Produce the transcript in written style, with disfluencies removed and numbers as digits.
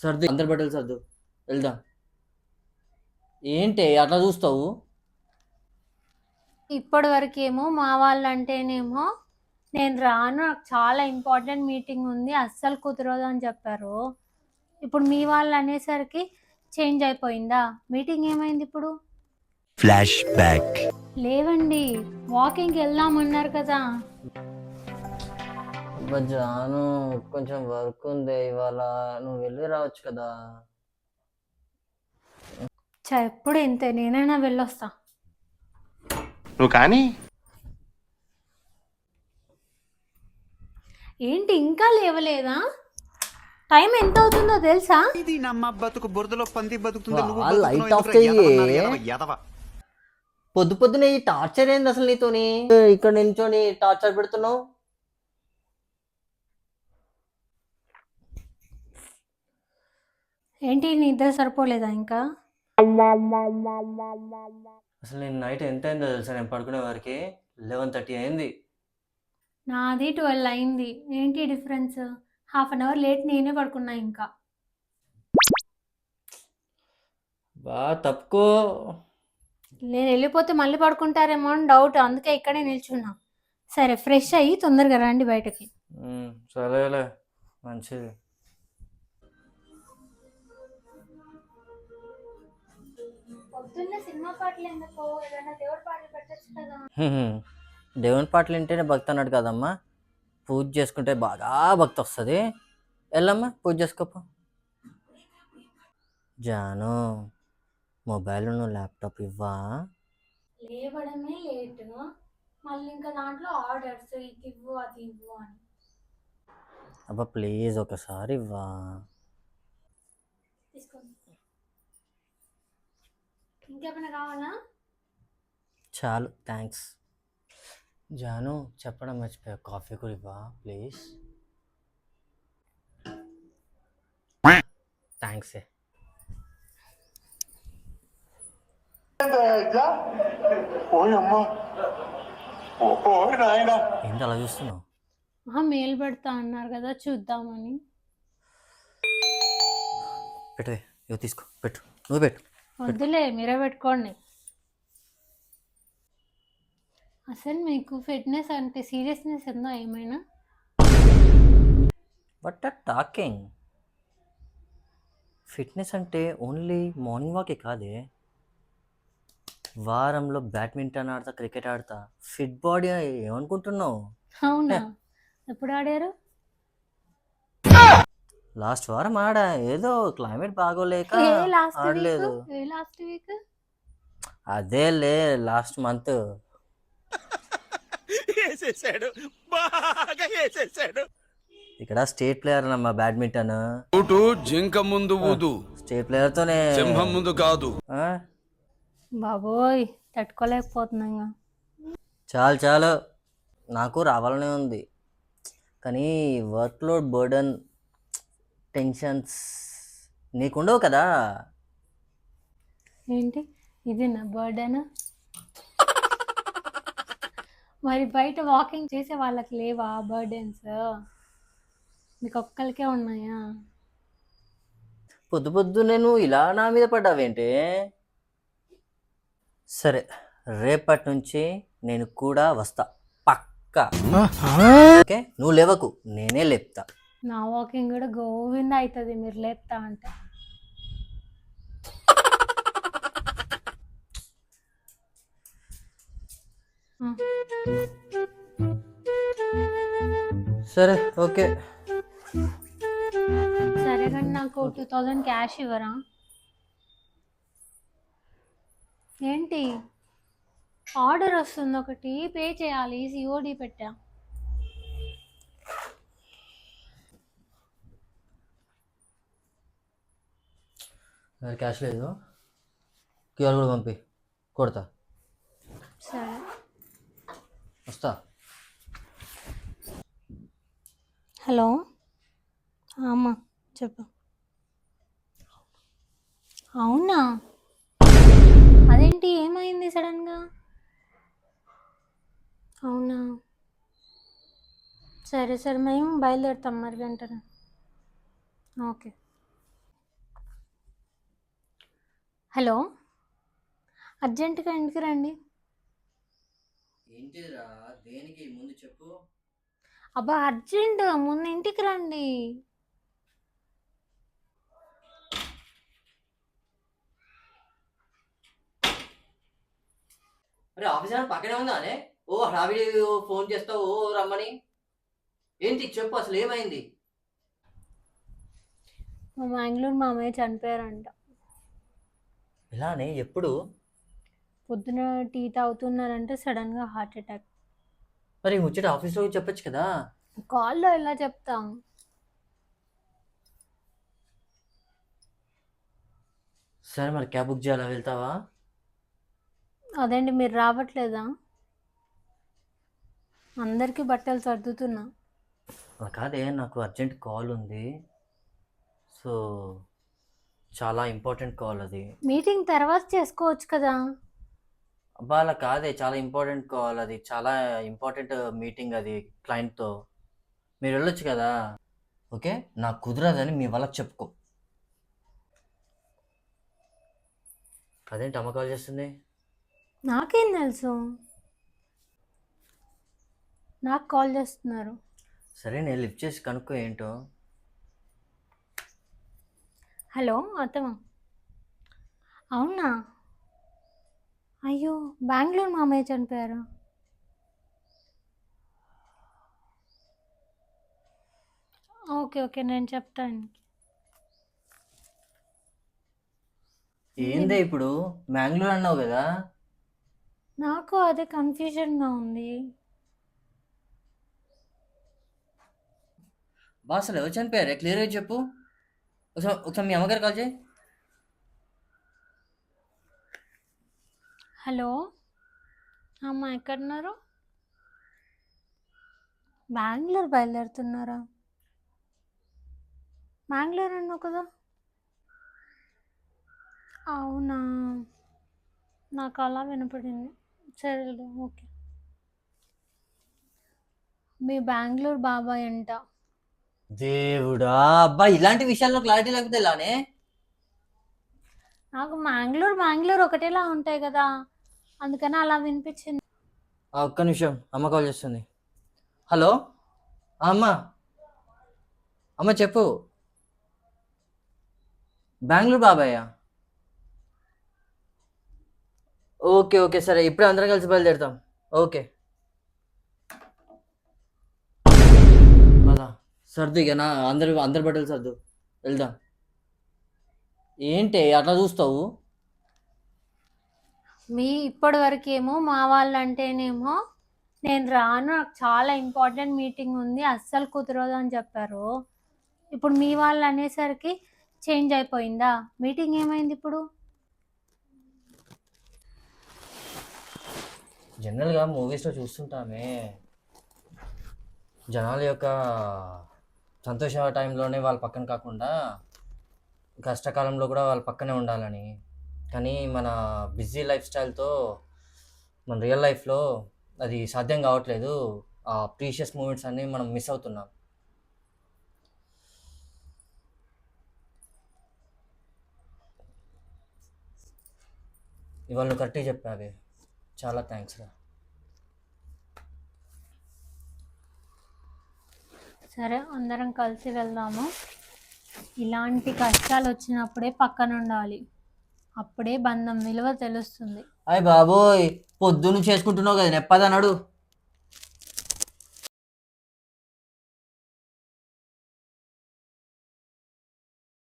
సర్దు అందరి బట్టలు సర్దు వెళ్దాం. ఏంటి అట్లా చూస్తావు? ఇప్పటి వరకేమో మా వాళ్ళంటేనేమో నేను రాను, నాకు చాలా ఇంపార్టెంట్ మీటింగ్ ఉంది, అస్సలు కుదరదు అని చెప్పారు. ఇప్పుడు మీ వాళ్ళు అనేసరికి చేంజ్ అయిపోయిందా? మీటింగ్ ఏమైంది ఇప్పుడు? Flash back. లేవండి, వాకింగ్కి వెళ్దామన్నారు కదా. జాను కొంచెం వర్క్ ఉంది ఇవాళ, నువ్వు వెళ్ళి రావచ్చు కదా. ఎప్పుడు ఇంతే, నేనైనా వెళ్ళొస్తా. నువ్వు కానీ ఏంటి ఇంకా లేవలేదా? టైం ఎంత అవుతుందో తెలుసా? ఇది నమ్మ బతుకు బురదలో పంది బతుకుతుంది, నువ్వు లైట్ ఆఫ్ బతుకుతున్నావు, చెయ్యి. ఎదవ, ఎదవ. పొద్దు పొద్దునే ఈ టార్చర్ ఏంది అసలు నీతోని? ఇక్కడ నించొని టార్చర్ పెడుతున్నావు. ఏంటి నిద్ర సరిపోలేదా ఇంకా? అసలు నేను నైట్ ఎంత అయిందో తెలుసా? నేను పడుకునే వారికి 11:30 అయింది. నాది 12 అయింది. ఏంటి difference? Half an hour late నేనే పడుకున్నా ఇంకా. బా తప్పుకో. నేను వెళ్ళిపోతే మళ్ళీ పడుకుంటారేమో అని డౌట్, అందుకే ఇక్కడే నిల్చున్నా. సరే, ఫ్రెష్ అయ్యి తొందరగా రండి బయటకి. సరేలే, మంచిది. పొద్దున్నే సినిమా పాటలు ఎందుకో, ఏదైనా దేవుడి పాటలు పెట్టచ్చు కదా. దేవుని పాటలు వింటేనే భక్తి అన్నాడు కదమ్మా. పూజ చేసుకుంటే బాగా భక్తి వస్తుంది. వెళ్ళమ్మా పూజ చేసుకోపో. జాను, మొబైల్ నువ్వు ల్యాప్టాప్ ఇవ్వా? లేవడమే లేట్, మళ్ళీ ఇంకా దాంట్లో ఆర్డర్స్, ఇది ఇవ్వు అది ఇవ్వు అని. అబ్బా ప్లీజ్ ఒకసారి ఇవ్వా. తీసుకోండి. ఇంకేమైనా కావాలా? చాలు థ్యాంక్స్. జాను చెప్పడం మర్చిపోయా, కాఫీ కూడా ఇవ్వా ప్లీజ్. థ్యాంక్స్. ఏంటి అలా చూస్తున్నావు? మెయిల్ పెడతా అన్నారు కదా, చూద్దామని. పెట్టు, ఇవి తీసుకో, పెట్టు, నువ్వు పెట్టు. వద్దులే, మీరే పెట్టుకోండి. అసలు మీకు ఫిట్నెస్ అంటే సీరియస్నెస్ ఉందా ఏమైనా? బట్ టాకింగ్ ఫిట్నెస్ అంటే ఓన్లీ మార్నింగ్ వాకే కాదే. వారంలో బ్యాడ్మింటన్ ఆడతా, క్రికెట్ ఆడతా. ఫిట్ బాడీ ఏమనుకుంటున్నావు? అవునా? ఎప్పుడు ఆడారు? లాస్ట్ వారం ఆడా. ఏదో క్లైమేట్ బాగోలేక ఆడలేదు. లాస్ట్ వీక్ అదేలే, లాస్ట్ మంత్. ఇక్కడ స్టేట్ ప్లేయర్ అమ్మా బ్యాడ్మింటన్. జింక ముందు ఊదు, స్టేట్ ప్లేయర్ తోనే, సింహం ముందు కాదు. బాబోయ్, తట్టుకోలేకపోతున్నా. చాలు చాలు, నాకు రావాలనే ఉంది కానీ వర్క్ లోడ్, బర్డన్, టెన్షన్స్ నీకుండవు కదా. ఏంటి ఇది నా బర్డెన్? మరి బయట వాకింగ్ చేసే వాళ్ళకి లేవా బర్డెన్స్? మీకు ఒక్కరికే ఉన్నాయా? పొద్దు పొద్దు నేను ఇలా నా మీద పడ్డావేంటి? సరే, రేపటి నుంచి నేను కూడా వస్తా పక్కా. ఓకే, నువ్వు లేవకు, నేనే లేపుతా. నా వాకింగ్ కూడా గోవింద అవుతుంది మీరు లేపుతా అంటే. సరే ఓకే. సరే కానీ నాకు 2000 క్యాష్ ఇవ్వరా? ఏంటి ఆర్డర్ వస్తుంది ఒకటి, పే చేయాలి, సిఓడి పెట్టా. క్యాష్ లేదు, క్యూఆర్ కూడా పంపి, కొడతా. సరే వస్తా. హలో అమ్మా, చెప్పు. అవునా? అదేంటి, ఏమైంది సడన్గా? అవునా, సరే సరే, మేము బయలుదేరుతాం మరి వెంటనే. ఓకే. హలో, అర్జెంటుగా ఇంటికి రండి. ఏంటిదిరా, దేనికి ముందు చెప్పు. అబ్బా అర్జెంట్, ముందు ఇంటికి రండి. అరే ఆఫీస్ పక్కనే ఉందా అనే? ఓ హడావిడి ఫోన్ చేస్తావు ఓ రమ్మని. ఏంటి చెప్పు, అసలు ఏమైంది? మా మ్యాంగ్లూర్ మామయ్య చనిపోయారంట. ఇలానే ఎప్పుడు? పొద్దున టీ తాగుతున్నారంటే సడన్గా హార్ట్ అటాక్. మరి ఈ ముచ్చట ఆఫీస్లో చెప్పొచ్చు కదా. కాల్లో ఎలా చెప్తాం? సరే మరి క్యాబ్ బుక్ చేయాలా, వెళ్తావా? అదేంటి మీరు రావట్లేదా? అందరికీ బట్టలు సర్దుతున్నా. కాదే, నాకు అర్జెంట్ కాల్ ఉంది. సో చాలా ఇంపార్టెంట్ కాల్ అది. మీటింగ్ తర్వాత చేసుకోవచ్చు కదా. అబ్బా అలా కాదే, చాలా ఇంపార్టెంట్ కాల్ అది, చాలా ఇంపార్టెంట్ మీటింగ్ అది క్లయింట్తో. మీరు వెళ్ళొచ్చు కదా. ఓకే, నాకు కుదరదని మీ వాళ్ళకి చెప్పుకో. అదేంటి అమ్మ కాల్ చేస్తుంది? నాకేం తెలుసు, నాకు కాల్ చేస్తున్నారు. సరే నేను లిఫ్ట్ చేసి కనుక్కో ఏంటో. హలో అత్తమ్మ. అవునా? అయ్యో, బెంగళూరు మామయ్య చనిపోయారు. ఓకే ఓకే, నేను చెప్తాను. ఏందే ఇప్పుడు మ్యాంగ్లూర్ అన్నావు కదా. నాకు అదే కన్ఫ్యూజన్గా ఉంది. బా అసలు ఎవరు చనిపోయారే, క్లియర్గా చెప్పు. ఒకసారి మీ అమ్మగారు కాల్ చేయి. హలో అమ్మ, ఎక్కడున్నారు? బెంగళూరు బయలుదేరుతున్నారా? బెంగళూరు అన్నావు కదా. అవునా, నాకు అలా వినపడింది. సరే ఓకే. మీ బెంగళూరు బాబాయ్ అంట. దేవుడా, అబ్బా ఇలాంటి విషయాల్లో క్లారిటీ లేకపోతే ఇలానే. నాకు మ్యాంగ్లూర్ ఒకటేలా ఉంటాయి కదా, అందుకని అలా వినిపించింది. ఒక్క నిమిషం, అమ్మ కాల్ చేస్తుంది. హలో అమ్మ. అమ్మ చెప్పు. బెంగళూరు బాబాయ్యా? ఓకే ఓకే సరే, ఇప్పుడే అందరం కలిసి బయలుదేరుతాం. ఓకే అలా సర్దు ఇక, అందరి బట్టలు సర్దు, వెళ్దాం. ఏంటి అట్లా చూస్తావు? మీ ఇప్పటి వరకేమో మా వాళ్ళు అంటేనేమో నేను రాను, నాకు చాలా ఇంపార్టెంట్ మీటింగ్ ఉంది, అస్సలు కుదరదు అని చెప్పారు. ఇప్పుడు మీ వాళ్ళు అనేసరికి చేంజ్ అయిపోయిందా? మీటింగ్ ఏమైంది ఇప్పుడు? జనరల్గా మూవీస్లో చూస్తుంటామే, జనాల యొక్క సంతోష టైంలోనే వాళ్ళ పక్కన కాకుండా కష్టకాలంలో కూడా వాళ్ళ పక్కనే ఉండాలని. కానీ మన బిజీ లైఫ్ స్టైల్తో మన రియల్ లైఫ్లో అది సాధ్యం కావట్లేదు. ఆ ప్రీషియస్ మూమెంట్స్ అన్నీ మనం మిస్ అవుతున్నాం. ఇవాళ నువ్వు కరెక్ట్గా చెప్పావే, చాలా థ్యాంక్స్ రా. సరే అందరం కలిసి వెళ్దాము. ఇలాంటి కష్టాలు వచ్చినప్పుడే పక్కన ఉండాలి, అప్పుడే బంధం విలువ తెలుస్తుంది. అయ్య బాబోయ్, పొద్దున్న చేసుకుంటున్నావు కదా, నెప్పదన్నాడు.